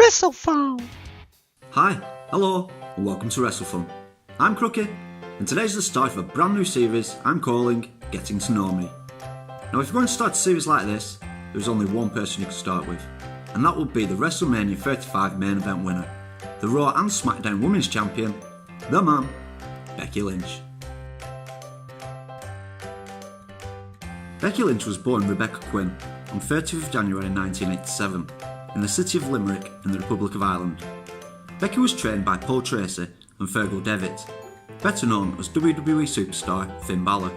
WrestleFUN! Hi, hello, and welcome to WrestleFUN. I'm Crookie, and today's the start of a brand new series I'm calling Getting to Know Me. Now, if you're going to start a series like this, there's only one person you can start with, and that would be the WrestleMania 35 main event winner, the Raw and SmackDown Women's Champion, the man, Becky Lynch. Becky Lynch was born Rebecca Quinn on 30th of January 1987 in the city of Limerick in the Republic of Ireland. Becky was trained by Paul Tracy and Fergal Devitt, better known as WWE Superstar Finn Balor.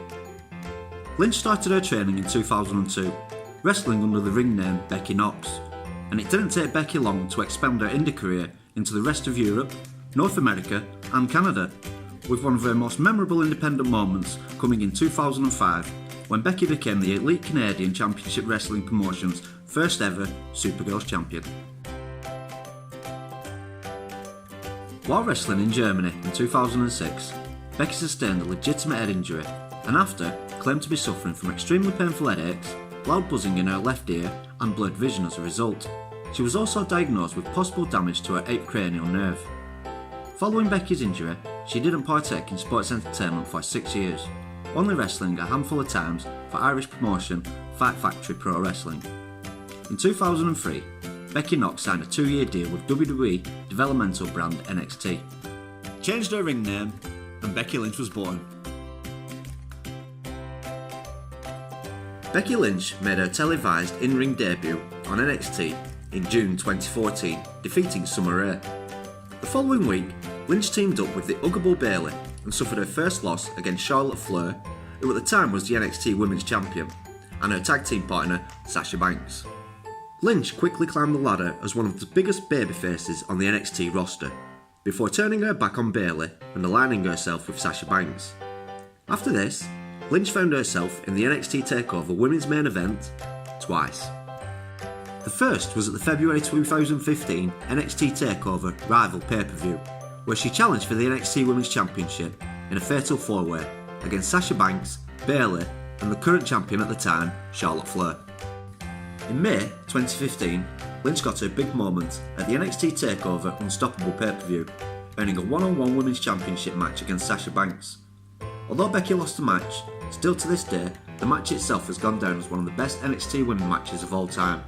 Lynch started her training in 2002, wrestling under the ring name Becky Knox, and it didn't take Becky long to expand her indie career into the rest of Europe, North America and Canada, with one of her most memorable independent moments coming in 2005 when Becky became the Elite Canadian Championship Wrestling promotion's first ever Supergirls champion. While wrestling in Germany in 2006, Becky sustained a legitimate head injury and after claimed to be suffering from extremely painful headaches, loud buzzing in her left ear and blurred vision as a result. She was also diagnosed with possible damage to her 8th cranial nerve. Following Becky's injury, she didn't partake in sports entertainment for 6 years, only wrestling a handful of times for Irish promotion Fight Factory Pro Wrestling. In 2003, Becky Knox signed a 2-year deal with WWE developmental brand NXT, changed her ring name, and Becky Lynch was born. Becky Lynch made her televised in-ring debut on NXT in June 2014, defeating Summer Rae. The following week, Lynch teamed up with the Huggable Bayley and suffered her first loss against Charlotte Flair, who at the time was the NXT Women's Champion, and her tag team partner Sasha Banks. Lynch quickly climbed the ladder as one of the biggest babyfaces on the NXT roster, before turning her back on Bayley and aligning herself with Sasha Banks. After this, Lynch found herself in the NXT TakeOver Women's Main Event twice. The first was at the February 2015 NXT TakeOver Rival pay-per-view, where she challenged for the NXT Women's Championship in a fatal 4-way against Sasha Banks, Bayley and the current champion at the time, Charlotte Flair. In May 2015, Lynch got her big moment at the NXT TakeOver Unstoppable pay-per-view, earning a one-on-one Women's Championship match against Sasha Banks. Although Becky lost the match, still to this day, the match itself has gone down as one of the best NXT women matches of all time.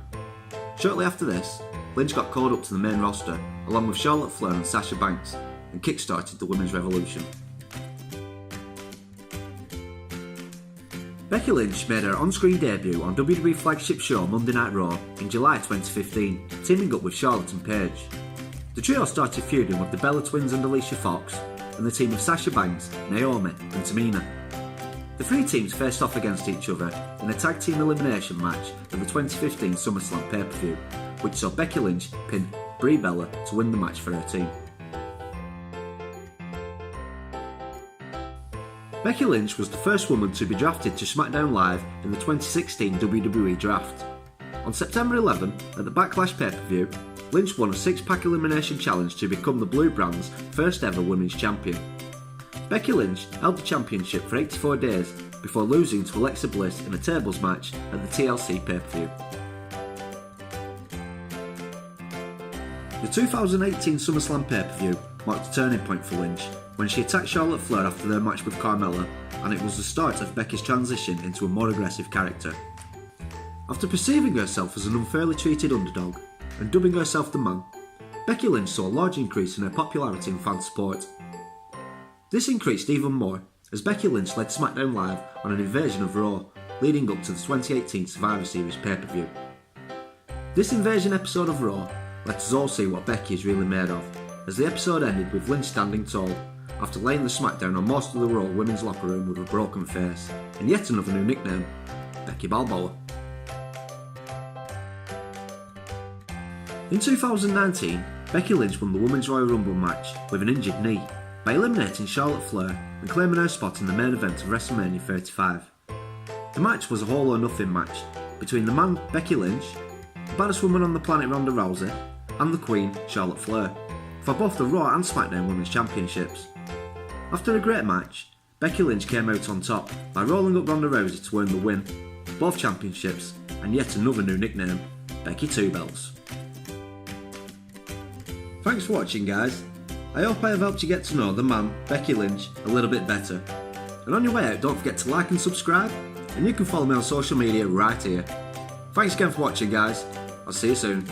Shortly after this, Lynch got called up to the main roster along with Charlotte Flair and Sasha Banks and kick-started the Women's Revolution. Becky Lynch made her on-screen debut on WWE flagship show Monday Night Raw in July 2015, teaming up with Charlotte and Paige. The trio started feuding with the Bella Twins and Alicia Fox and the team of Sasha Banks, Naomi and Tamina. The three teams faced off against each other in a tag team elimination match at the 2015 SummerSlam pay-per-view, which saw Becky Lynch pin Brie Bella to win the match for her team. Becky Lynch was the first woman to be drafted to SmackDown Live in the 2016 WWE Draft. On September 11, at the Backlash pay-per-view, Lynch won a 6-pack elimination challenge to become the Blue Brand's first ever Women's Champion. Becky Lynch held the championship for 84 days before losing to Alexa Bliss in a tables match at the TLC pay-per-view. The 2018 SummerSlam pay-per-view marked a turning point for Lynch when she attacked Charlotte Flair after their match with Carmella, and it was the start of Becky's transition into a more aggressive character. After perceiving herself as an unfairly treated underdog and dubbing herself the man, Becky Lynch saw a large increase in her popularity and fan support. This increased even more as Becky Lynch led SmackDown Live on an invasion of Raw, leading up to the 2018 Survivor Series pay-per-view. This invasion episode of Raw let us all see what Becky is really made of, as the episode ended with Lynch standing tall, after laying the smackdown on most of the Raw women's locker room with a broken face, and yet another new nickname, Becky Balboa. In 2019, Becky Lynch won the Women's Royal Rumble match with an injured knee, by eliminating Charlotte Flair and claiming her spot in the main event of WrestleMania 35. The match was a all or nothing match between the man Becky Lynch, the baddest woman on the planet Ronda Rousey, and the Queen Charlotte Flair, for both the Raw and SmackDown Women's Championships. After a great match, Becky Lynch came out on top by rolling up Ronda Rousey to earn the win, both championships, and yet another new nickname, Becky Two Belts. Thanks for watching, guys. I hope I have helped you get to know the man, Becky Lynch, a little bit better. And on your way out, don't forget to like and subscribe, and you can follow me on social media right here. Thanks again for watching, guys. I'll see you soon.